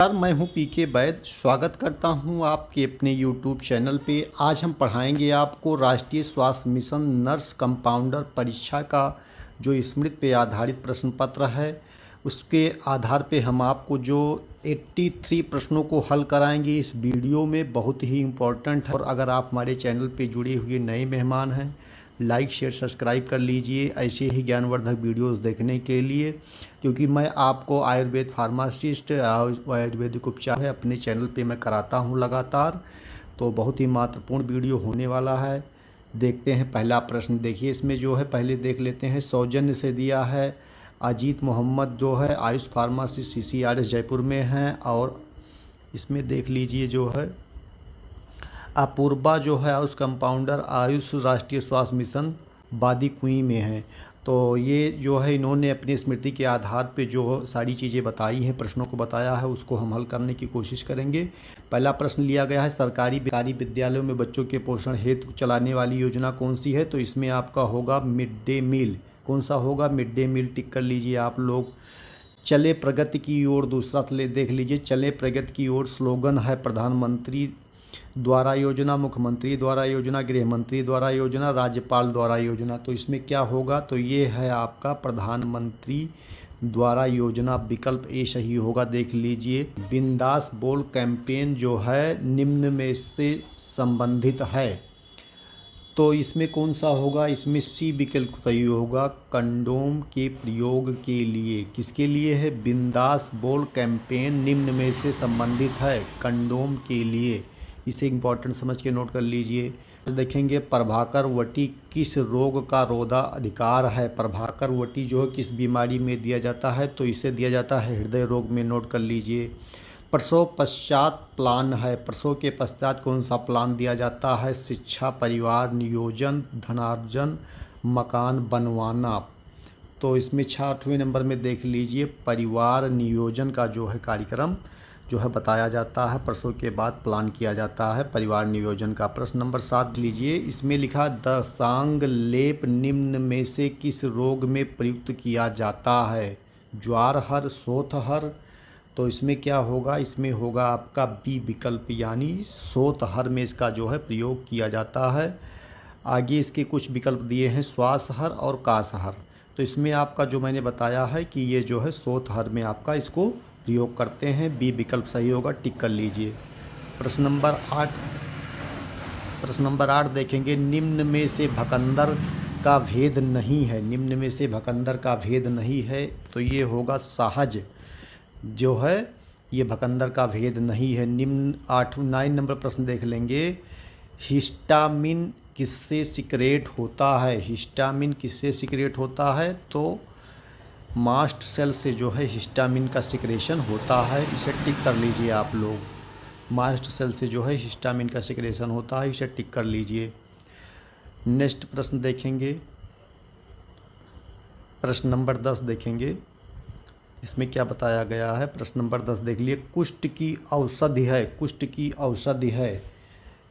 यार मैं हूं पीके वैद। स्वागत करता हूं आपके अपने यूट्यूब चैनल पे। आज हम पढ़ाएंगे आपको राष्ट्रीय स्वास्थ्य मिशन नर्स कंपाउंडर परीक्षा का जो स्मृति पे आधारित प्रश्न पत्र है, उसके आधार पे हम आपको जो 83 प्रश्नों को हल कराएंगे इस वीडियो में। बहुत ही इम्पोर्टेंट है। और अगर आप हमारे चैनल पे जुड़े हुए नए मेहमान हैं, लाइक शेयर सब्सक्राइब कर लीजिए ऐसे ही ज्ञानवर्धक वीडियोस देखने के लिए, क्योंकि मैं आपको आयुर्वेद फार्मासिस्ट आयुर्वेदिक उपचार है अपने चैनल पे मैं कराता हूं लगातार। तो बहुत ही महत्वपूर्ण वीडियो होने वाला है। देखते हैं पहला प्रश्न। देखिए इसमें जो है पहले देख लेते हैं। सौजन्य से दिया है अजीत मोहम्मद, जो है आयुष फार्मासिस्ट CCRS जयपुर में हैं। और इसमें देख लीजिए जो है अपूर्वा जो है आयुष कंपाउंडर आयुष राष्ट्रीय स्वास्थ्य मिशन बादी कुई में है। तो ये जो है इन्होंने अपनी स्मृति के आधार पे जो सारी चीज़ें बताई हैं, प्रश्नों को बताया है, उसको हम हल करने की कोशिश करेंगे। पहला प्रश्न लिया गया है सरकारी विद्यालयों में बच्चों के पोषण हेतु चलाने वाली योजना कौन सी है। तो इसमें आपका होगा मिड डे मील। कौन सा होगा? Mid day meal. टिक कर लीजिए आप लोग। चले प्रगति की ओर, दूसरा देख लीजिए। चले प्रगति की ओर स्लोगन है प्रधानमंत्री द्वारा योजना, मुख्यमंत्री द्वारा योजना, गृह मंत्री द्वारा योजना, राज्यपाल द्वारा योजना। तो इसमें क्या होगा? तो ये है आपका प्रधानमंत्री द्वारा योजना। विकल्प ए सही होगा। देख लीजिए बिंदास बोल कैंपेन जो है निम्न में से संबंधित है। तो इसमें कौन सा होगा? इसमें सी विकल्प सही होगा। कंडोम के प्रयोग के लिए। किसके लिए है? बिंदास बोल कैंपेन निम्न में से संबंधित है, कंडोम के लिए। इसे इम्पोर्टेंट समझ के नोट कर लीजिए। देखेंगे प्रभाकर वटी किस रोग का रोधाधिकार है। प्रभाकर वटी जो है किस बीमारी में दिया जाता है? तो इसे दिया जाता है हृदय रोग में। नोट कर लीजिए। प्रसव पश्चात प्लान है। प्रसव के पश्चात कौन सा प्लान दिया जाता है? शिक्षा, परिवार नियोजन, धनार्जन, मकान बनवाना। तो इसमें 6वें नंबर में देख लीजिए परिवार नियोजन का जो है कार्यक्रम जो है बताया जाता है। प्रसव के बाद प्लान किया जाता है परिवार नियोजन का। प्रश्न नंबर 7 लीजिए। इसमें लिखा दशांग लेप निम्न में से किस रोग में प्रयुक्त किया जाता है? ज्वारहर, सोथहर। तो इसमें क्या होगा? इसमें होगा आपका बी विकल्प, यानी सोथहर में इसका जो है प्रयोग किया जाता है। आगे इसके कुछ विकल्प दिए हैं श्वासहर और कासहर। तो इसमें आपका जो मैंने बताया है कि ये जो है सोथहर में आपका इसको प्रयोग करते हैं। बी विकल्प सही होगा। टिक कर लीजिए। प्रश्न नंबर 8 देखेंगे। निम्न में से भकंदर का भेद नहीं है। निम्न में से भकंदर का भेद नहीं है तो ये होगा सहज जो है, ये भकंदर का भेद नहीं है। निम्न 9 नंबर प्रश्न देख लेंगे। हिस्टामिन किससे सिक्रेट होता है? हिस्टामिन किससे सिक्रेट होता है? तो मास्ट सेल से जो है हिस्टामिन का सिक्रेशन होता है। इसे टिक कर लीजिए आप लोग। मास्ट सेल से जो है हिस्टामिन का सिक्रेशन होता है, इसे टिक कर लीजिए। नेक्स्ट प्रश्न देखेंगे। प्रश्न नंबर 10 देखेंगे। इसमें क्या बताया गया है? प्रश्न नंबर 10 देख लिए। कुष्ठ की औषधि है। कुष्ठ की औषधि है,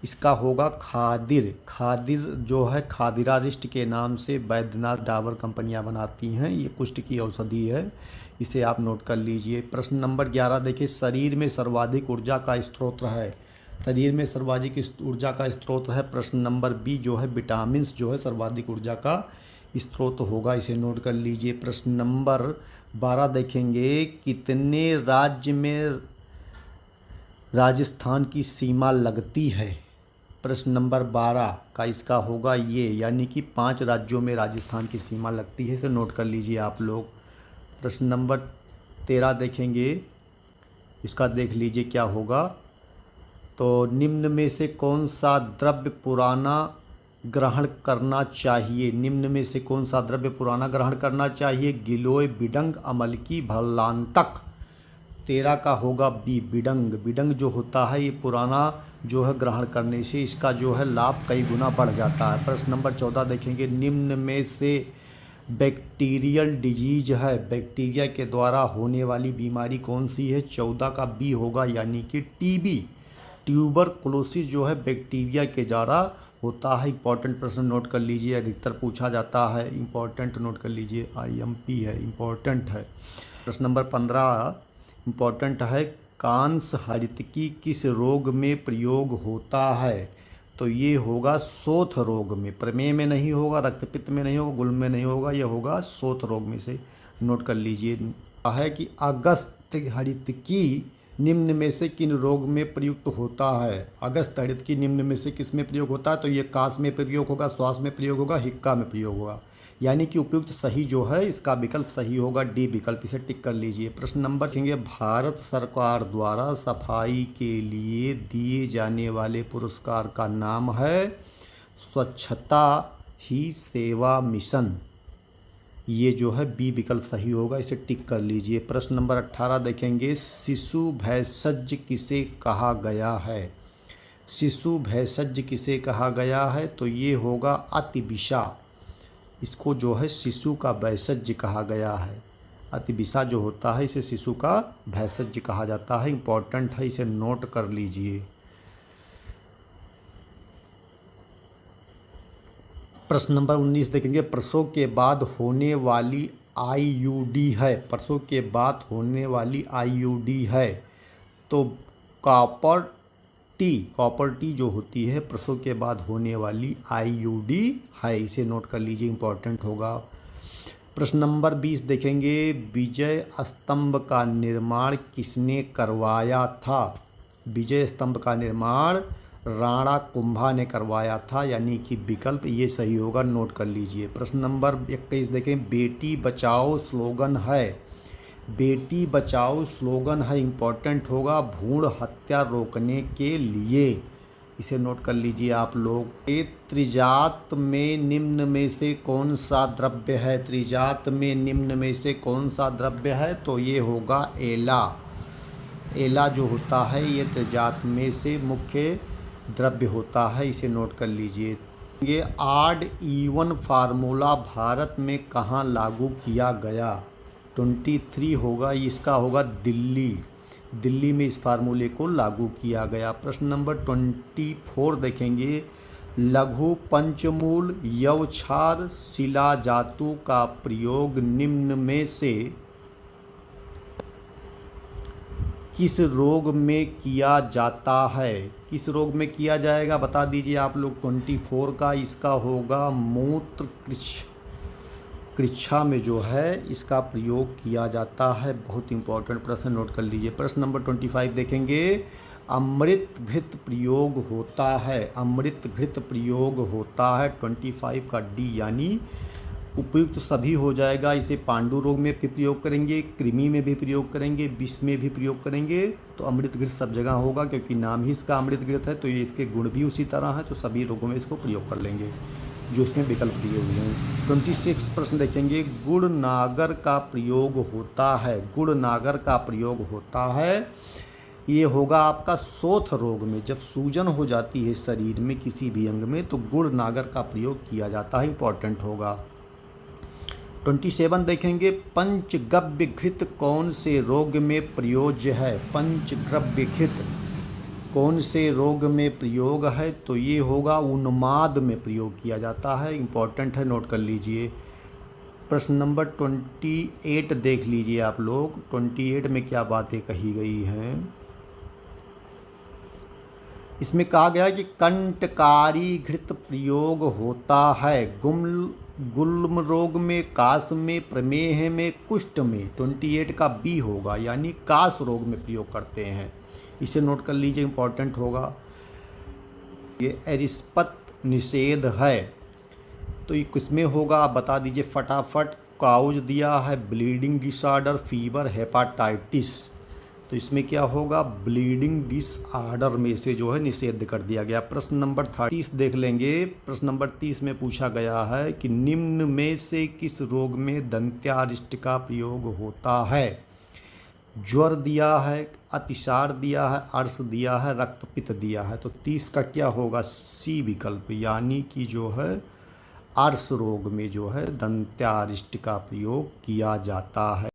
इसका होगा खादिर। खादिर जो है खादिरारिस्ट के नाम से वैद्यनाथ डाबर कंपनियां बनाती हैं। ये कुष्ठ की औषधि है, इसे आप नोट कर लीजिए। प्रश्न नंबर 11 देखिए। शरीर में सर्वाधिक ऊर्जा का स्रोत है। शरीर में सर्वाधिक ऊर्जा का स्रोत है। प्रश्न नंबर बी जो है विटामिन जो है सर्वाधिक ऊर्जा का स्रोत होगा, इसे नोट कर लीजिए। प्रश्न नंबर 12 देखेंगे। कितने राज्य में राजस्थान की सीमा लगती है? प्रश्न नंबर 12 का इसका होगा ये, यानी कि 5 राज्यों में राजस्थान की सीमा लगती है, इसे नोट कर लीजिए आप लोग। प्रश्न नंबर 13 देखेंगे। इसका देख लीजिए क्या होगा। तो निम्न में से कौन सा द्रव्य पुराना ग्रहण करना चाहिए? निम्न में से कौन सा द्रव्य पुराना ग्रहण करना चाहिए? गिलोय, बिडंग, अमलकी, भल्लांतक। 13 का होगा बी बिडंग। बिडंग जो होता है ये पुराना जो है ग्रहण करने से इसका जो है लाभ कई गुना बढ़ जाता है। प्रश्न नंबर 14 देखेंगे। निम्न में से बैक्टीरियल डिजीज है, बैक्टीरिया के द्वारा होने वाली बीमारी कौन सी है? 14 का बी होगा, यानी कि टीबी। ट्यूबरकुलोसिस जो है बैक्टीरिया के द्वारा होता है। इंपॉर्टेंट प्रश्न नोट कर लीजिए, अधिकतर पूछा जाता है। इंपॉर्टेंट नोट कर लीजिए, IMP है, इंपॉर्टेंट है। प्रश्न नंबर 15 इंपॉर्टेंट है। कांस हरितकी किस रोग में प्रयोग होता है? तो ये होगा शोथ रोग में। प्रमेह में नहीं होगा, रक्तपित्त में नहीं होगा, गुल्म में नहीं होगा, यह होगा शोथ रोग में से। नोट कर लीजिए है कि अगस्त हरितकी निम्न में से किन रोग में प्रयुक्त होता है? अगस्त हरितकी निम्न में से किस में प्रयोग होता है? तो ये कास में प्रयोग होगा, श्वास में प्रयोग होगा, हिक्का में प्रयोग होगा। यानी कि उपयुक्त सही जो है इसका विकल्प सही होगा डी विकल्प, इसे टिक कर लीजिए। प्रश्न नंबर देखेंगे, भारत सरकार द्वारा सफाई के लिए दिए जाने वाले पुरस्कार का नाम है स्वच्छता ही सेवा मिशन। ये जो है बी विकल्प सही होगा, इसे टिक कर लीजिए। प्रश्न नंबर 18 देखेंगे, शिशु भेषज किसे कहा गया है? शिशु भेषज किसे कहा गया है? तो ये होगा अतिविषा। इसको जो है शिशु का भेषज कहा गया है। अतिविषा जो होता है इसे शिशु का भेषज कहा जाता है। इंपॉर्टेंट है, इसे नोट कर लीजिए। प्रश्न नंबर 19 देखेंगे, प्रसव के बाद होने वाली आईयूडी है। प्रसव के बाद होने वाली आईयूडी है तो कॉपर टी जो होती है प्रसव के बाद होने वाली आईयूडी है, इसे नोट कर लीजिए, इंपॉर्टेंट होगा। प्रश्न नंबर 20 देखेंगे, विजय स्तंभ का निर्माण किसने करवाया था? विजय स्तंभ का निर्माण राणा कुंभा ने करवाया था, यानी कि विकल्प ये सही होगा, नोट कर लीजिए। प्रश्न नंबर 21 देखें, बेटी बचाओ स्लोगन है। बेटी बचाओ स्लोगन है, इंपॉर्टेंट होगा, भ्रूण हत्या रोकने के लिए, इसे नोट कर लीजिए आप लोग। त्रिजात में निम्न में से कौन सा द्रव्य है? त्रिजात में निम्न में से कौन सा द्रव्य है? तो ये होगा एला। एला जो होता है ये त्रिजात में से मुख्य द्रव्य होता है, इसे नोट कर लीजिए। ये ऑड इवन फार्मूला भारत में कहाँ लागू किया गया? 23 होगा, इसका होगा दिल्ली में इस फार्मूले को लागू किया गया। प्रश्न नंबर 24 देखेंगे, लघु पंचमूल यवक्षार शिला जातु का प्रयोग निम्न में से किस रोग में किया जाता है? किस रोग में किया जाएगा बता दीजिए आप लोग। 24 का इसका होगा मूत्र कृच्छा में जो है इसका प्रयोग किया जाता है। बहुत इंपॉर्टेंट प्रश्न, नोट कर लीजिए। प्रश्न नंबर 25 देखेंगे, अमृत घृत प्रयोग होता है। अमृत घृत प्रयोग होता है 25 का डी, यानी उपयुक्त सभी हो जाएगा। इसे पांडु रोग में भी प्रयोग करेंगे, कृमि में भी प्रयोग करेंगे, विष में भी प्रयोग करेंगे, तो अमृत घृत सब जगह होगा क्योंकि नाम ही इसका अमृत घृत है, तो ये इसके गुण भी उसी तरह है, तो सभी रोगों में इसको प्रयोग कर लेंगे जो इसमें विकल्प दिए हुए हैं। 26 प्रश्न देखेंगे, गुड़ नागर का प्रयोग होता है। गुड़ नागर का प्रयोग होता है, ये होगा आपका शोथ रोग में। जब सूजन हो जाती है शरीर में किसी भी अंग में तो गुड़ नागर का प्रयोग किया जाता है, इंपॉर्टेंट होगा। 27 देखेंगे, पंचगव्य घृत कौन से रोग में प्रयोज्य है? पंचगव्य घृत कौन से रोग में प्रयोग है? तो ये होगा उन्माद में प्रयोग किया जाता है, इंपॉर्टेंट है, नोट कर लीजिए। प्रश्न नंबर 28 देख लीजिए आप लोग। 28 में क्या बातें कही गई हैं? इसमें कहा गया कि कंटकारी घृत प्रयोग होता है गुल्म रोग में, कास में, प्रमेह में, कुष्ठ में। 28 का बी होगा, यानी कास रोग में प्रयोग करते हैं, इसे नोट कर लीजिए, इंपॉर्टेंट होगा। ये एरिस्पत निषेध है तो ये किसमें होगा आप बता दीजिए फटाफट। काउज दिया है, ब्लीडिंग डिसऑर्डर, फीवर, हेपाटाइटिस, तो इसमें क्या होगा? ब्लीडिंग डिसऑर्डर में से जो है निषेध कर दिया गया। प्रश्न नंबर 30 देख लेंगे। प्रश्न नंबर 30 में पूछा गया है कि निम्न में से किस रोग में दंत्यारिष्ट का प्रयोग होता है? ज्वर दिया है, अतिसार दिया है, अर्श दिया है, रक्तपित्त दिया है, तो 30 का क्या होगा? सी विकल्प, यानी कि जो है अर्श रोग में जो है दंत्यारिष्ट का प्रयोग किया जाता है।